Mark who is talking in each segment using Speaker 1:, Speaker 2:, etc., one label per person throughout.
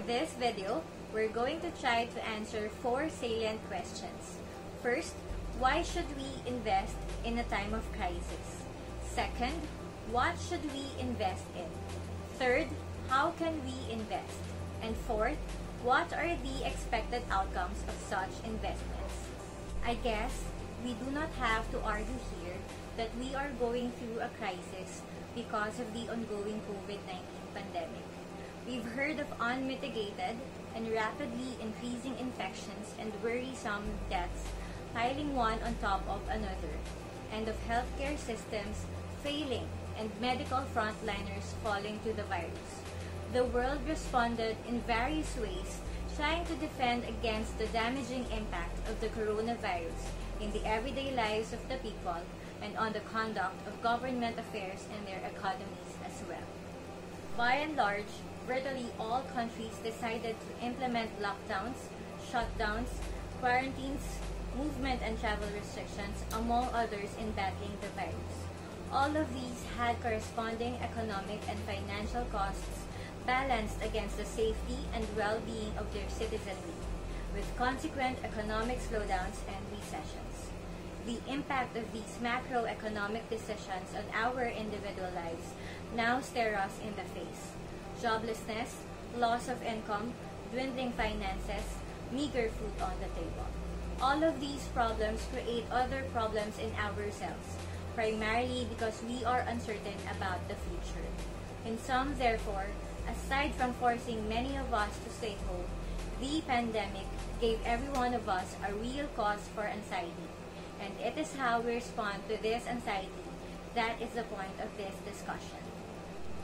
Speaker 1: In this video, we're going to try to answer 4 salient questions. First, why should we invest in a time of crisis? Second, what should we invest in? Third, how can we invest? And fourth, what are the expected outcomes of such investments? I guess we do not have to argue here that we are going through a crisis because of the ongoing COVID-19 pandemic. We've heard of unmitigated and rapidly increasing infections and worrisome deaths piling one on top of another, and of healthcare systems failing and medical frontliners falling to the virus. The world responded in various ways, trying to defend against the damaging impact of the coronavirus in the everyday lives of the people and on the conduct of government affairs and their economies as well. By and large, virtually all countries decided to implement lockdowns, shutdowns, quarantines, movement and travel restrictions, among others, in battling the virus. All of these had corresponding economic and financial costs balanced against the safety and well-being of their citizenry, with consequent economic slowdowns and recessions. The impact of these macroeconomic decisions on our individual lives now stare us in the face. Joblessness, loss of income, dwindling finances, meager food on the table. All of these problems create other problems in ourselves, primarily because we are uncertain about the future. In sum, therefore, aside from forcing many of us to stay home, the pandemic gave every one of us a real cause for anxiety, and it is how we respond to this anxiety that is the point of this discussion.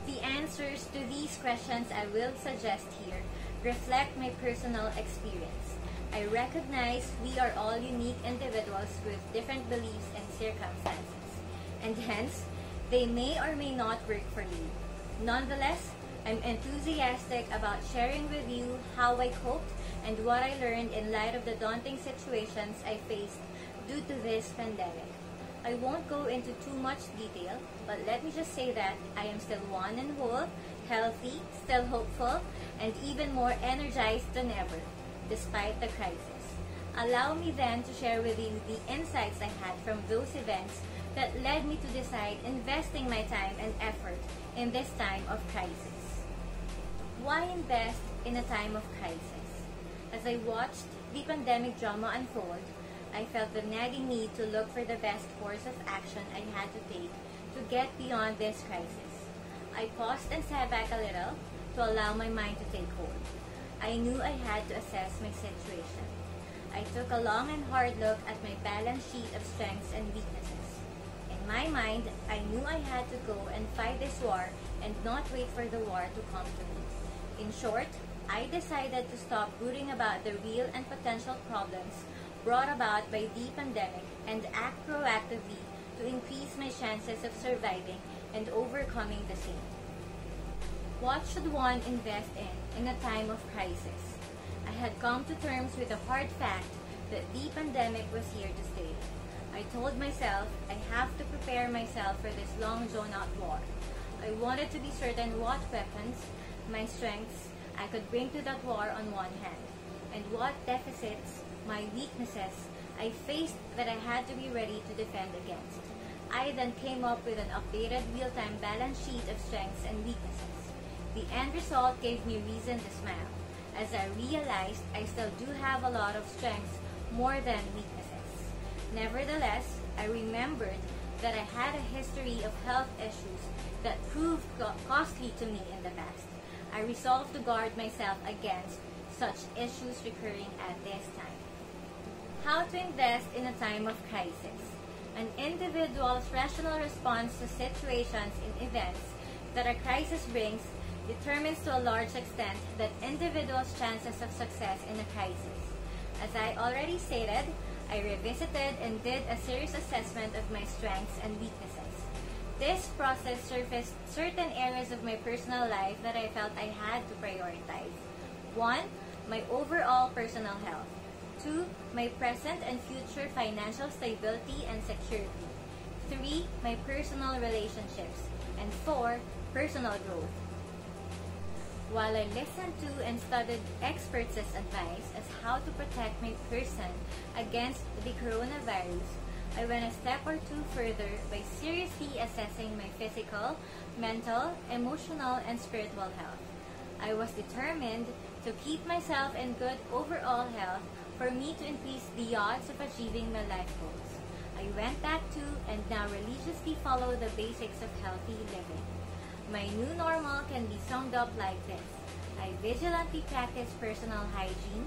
Speaker 1: The answers to these questions I will suggest here reflect my personal experience. I recognize we are all unique individuals with different beliefs and circumstances, and hence, they may or may not work for you. Nonetheless, I'm enthusiastic about sharing with you how I coped and what I learned in light of the daunting situations I faced due to this pandemic. I won't go into too much detail, but let me just say that I am still one and whole, healthy, still hopeful, and even more energized than ever, despite the crisis. Allow me then to share with you the insights I had from those events that led me to decide investing my time and effort in this time of crisis. Why invest in a time of crisis? As I watched the pandemic drama unfold, I felt the nagging need to look for the best course of action I had to take to get beyond this crisis. I paused and sat back a little to allow my mind to take hold. I knew I had to assess my situation. I took a long and hard look at my balance sheet of strengths and weaknesses. In my mind, I knew I had to go and fight this war and not wait for the war to come to me. In short, I decided to stop brooding about the real and potential problems brought about by the pandemic and act proactively to increase my chances of surviving and overcoming the same. What should one invest in a time of crisis? I had come to terms with the hard fact that the pandemic was here to stay. I told myself I have to prepare myself for this long drawn-out war. I wanted to be certain what weapons, my strengths, I could bring to that war on one hand, and what deficits, my weaknesses, I faced that I had to be ready to defend against. I then came up with an updated real-time balance sheet of strengths and weaknesses. The end result gave me reason to smile, as I realized I still do have a lot of strengths more than weaknesses. Nevertheless, I remembered that I had a history of health issues that proved costly to me in the past. I resolved to guard myself against such issues recurring at this time. How to invest in a time of crisis. An individual's rational response to situations and events that a crisis brings determines to a large extent that individual's chances of success in a crisis. As I already stated, I revisited and did a serious assessment of my strengths and weaknesses. This process surfaced certain areas of my personal life that I felt I had to prioritize. 1. My overall personal health. 2. My present and future financial stability and security. 3. My personal relationships. And 4. Personal growth. While I listened to and studied experts' advice as how to protect my person against the coronavirus, I went a step or two further by seriously assessing my physical, mental, emotional, and spiritual health. I was determined to keep myself in good overall health for me to increase the odds of achieving my life goals. I went back to and now religiously follow the basics of healthy living. My new normal can be summed up like this. I vigilantly practice personal hygiene,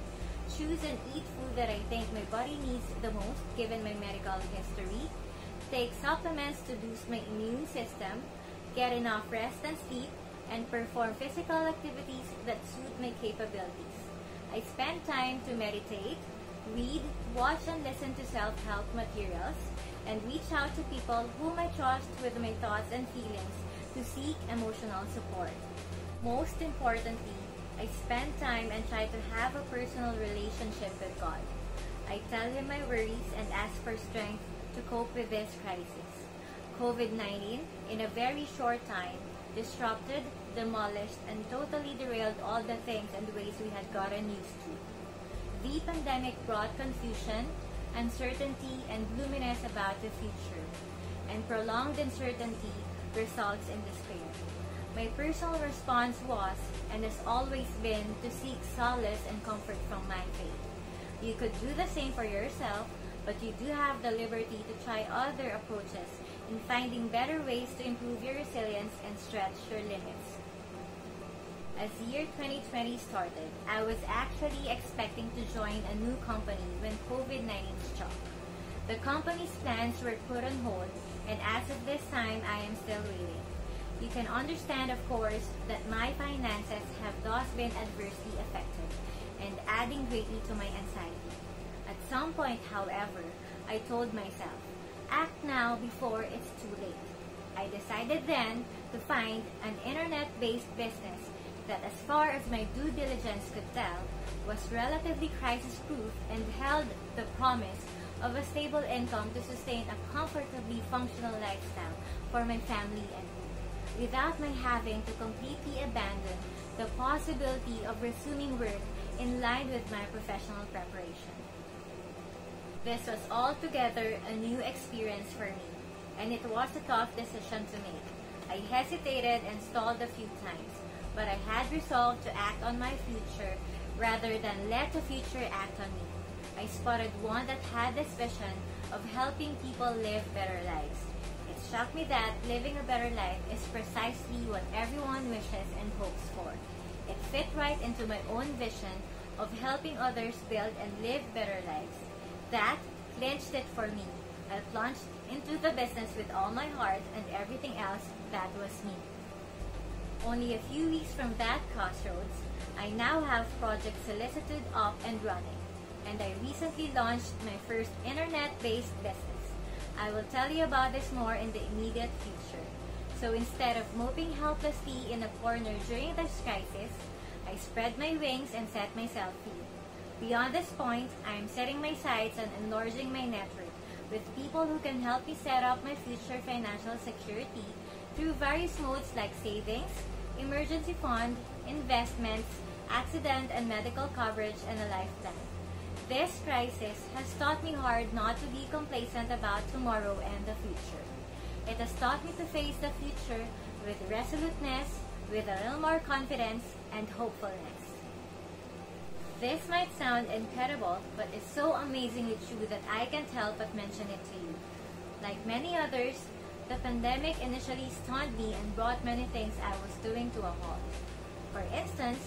Speaker 1: choose and eat food that I think my body needs the most given my medical history, take supplements to boost my immune system, get enough rest and sleep, and perform physical activities that suit my capabilities. I spend time to meditate, read, watch and listen to self-help materials, and reach out to people whom I trust with my thoughts and feelings to seek emotional support. Most importantly, I spend time and try to have a personal relationship with God. I tell Him my worries and ask for strength to cope with this crisis. COVID-19, in a very short time, disrupted, demolished, and totally derailed all the things and ways we had gotten used to. The pandemic brought confusion, uncertainty, and gloominess about the future, and prolonged uncertainty results in despair. My personal response was, and has always been, to seek solace and comfort from my faith. You could do the same for yourself, but you do have the liberty to try other approaches in finding better ways to improve your resilience and stretch your limits. As year 2020 started, I was actually expecting to join a new company when COVID-19 struck. The company's plans were put on hold, and as of this time, I am still waiting. You can understand, of course, that my finances have thus been adversely affected and adding greatly to my anxiety. At some point, however, I told myself, act now before it's too late. I decided then to find an internet-based business that, as far as my due diligence could tell, was relatively crisis-proof and held the promise of a stable income to sustain a comfortably functional lifestyle for my family and me, without my having to completely abandon the possibility of resuming work in line with my professional preparation. This was altogether a new experience for me, and it was a tough decision to make. I hesitated and stalled a few times, but I had resolved to act on my future rather than let the future act on me. I spotted one that had this vision of helping people live better lives. It struck me that living a better life is precisely what everyone wishes and hopes for. It fit right into my own vision of helping others build and live better lives. That clinched it for me. I plunged into the business with all my heart, and everything else, that was me. Only a few weeks from that crossroads, I now have Project Solicitude up and running, and I recently launched my first internet-based business. I will tell you about this more in the immediate future. So instead of moping helplessly in a corner during this crisis, I spread my wings and set myself free. Beyond this point, I am setting my sights on enlarging my network with people who can help me set up my future financial security through various modes like savings, emergency fund, investments, accident and medical coverage, and a life plan. This crisis has taught me hard not to be complacent about tomorrow and the future. It has taught me to face the future with resoluteness, with a little more confidence, and hopefulness. This might sound incredible, but is so amazingly true that I can't help but mention it to you. Like many others, the pandemic initially stunned me and brought many things I was doing to a halt. For instance,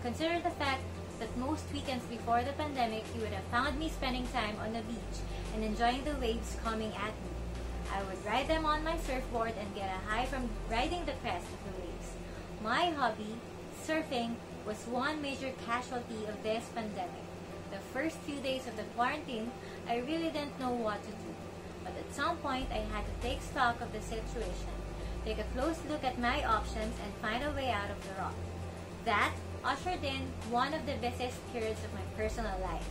Speaker 1: consider the fact that most weekends before the pandemic, you would have found me spending time on the beach and enjoying the waves coming at me. I would ride them on my surfboard and get a high from riding the crest of the waves. My hobby, surfing, was one major casualty of this pandemic. The first few days of the quarantine, I really didn't know what to do. But at some point, I had to take stock of the situation, take a close look at my options, and find a way out of the rut. That ushered in one of the busiest periods of my personal life.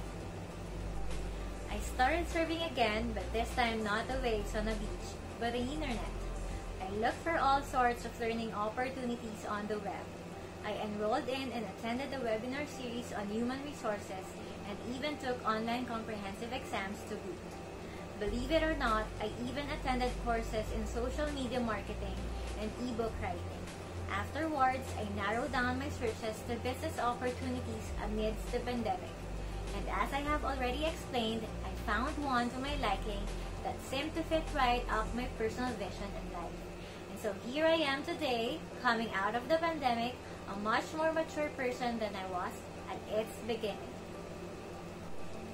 Speaker 1: I started surfing again, but this time not the waves on the beach, but the internet. I looked for all sorts of learning opportunities on the web. I enrolled in and attended a webinar series on human resources and even took online comprehensive exams to boot. Believe it or not, I even attended courses in social media marketing and ebook writing. Afterwards, I narrowed down my searches to business opportunities amidst the pandemic. And as I have already explained, I found one to my liking that seemed to fit right up my personal vision in life. And so here I am today, coming out of the pandemic, a much more mature person than I was at its beginning.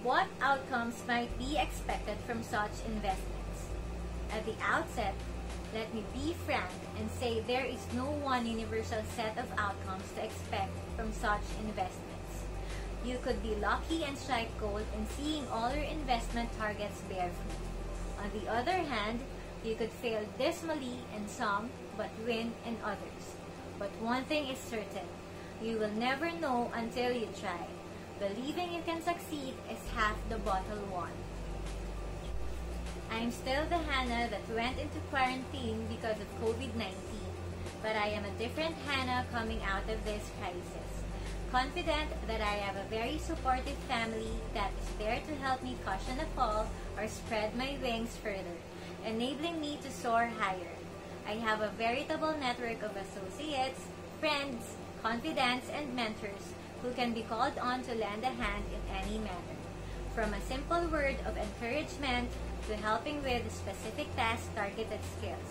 Speaker 1: What outcomes might be expected from such investments? At the outset, let me be frank and say there is no one universal set of outcomes to expect from such investments. You could be lucky and strike gold in seeing all your investment targets bear fruit. On the other hand, you could fail dismally in some but win in others. But one thing is certain, you will never know until you try. Believing you can succeed is half the battle won. I am still the Hana that went into quarantine because of COVID-19, but I am a different Hana coming out of this crisis. Confident that I have a very supportive family that is there to help me cushion a fall or spread my wings further, enabling me to soar higher. I have a veritable network of associates, friends, confidants, and mentors who can be called on to lend a hand in any manner. From a simple word of encouragement to helping with specific task-targeted skills.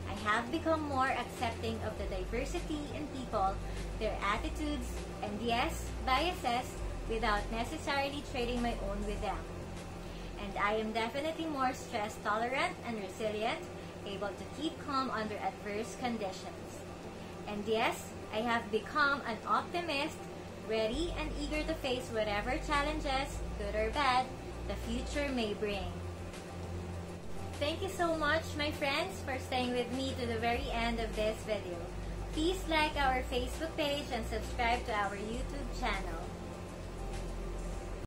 Speaker 1: I have become more accepting of the diversity in people, their attitudes, and yes, biases, without necessarily trading my own with them. And I am definitely more stress-tolerant and resilient, able to keep calm under adverse conditions. And yes, I have become an optimist, ready and eager to face whatever challenges, good or bad, the future may bring. Thank you so much, my friends, for staying with me to the very end of this video. Please like our Facebook page and subscribe to our YouTube channel.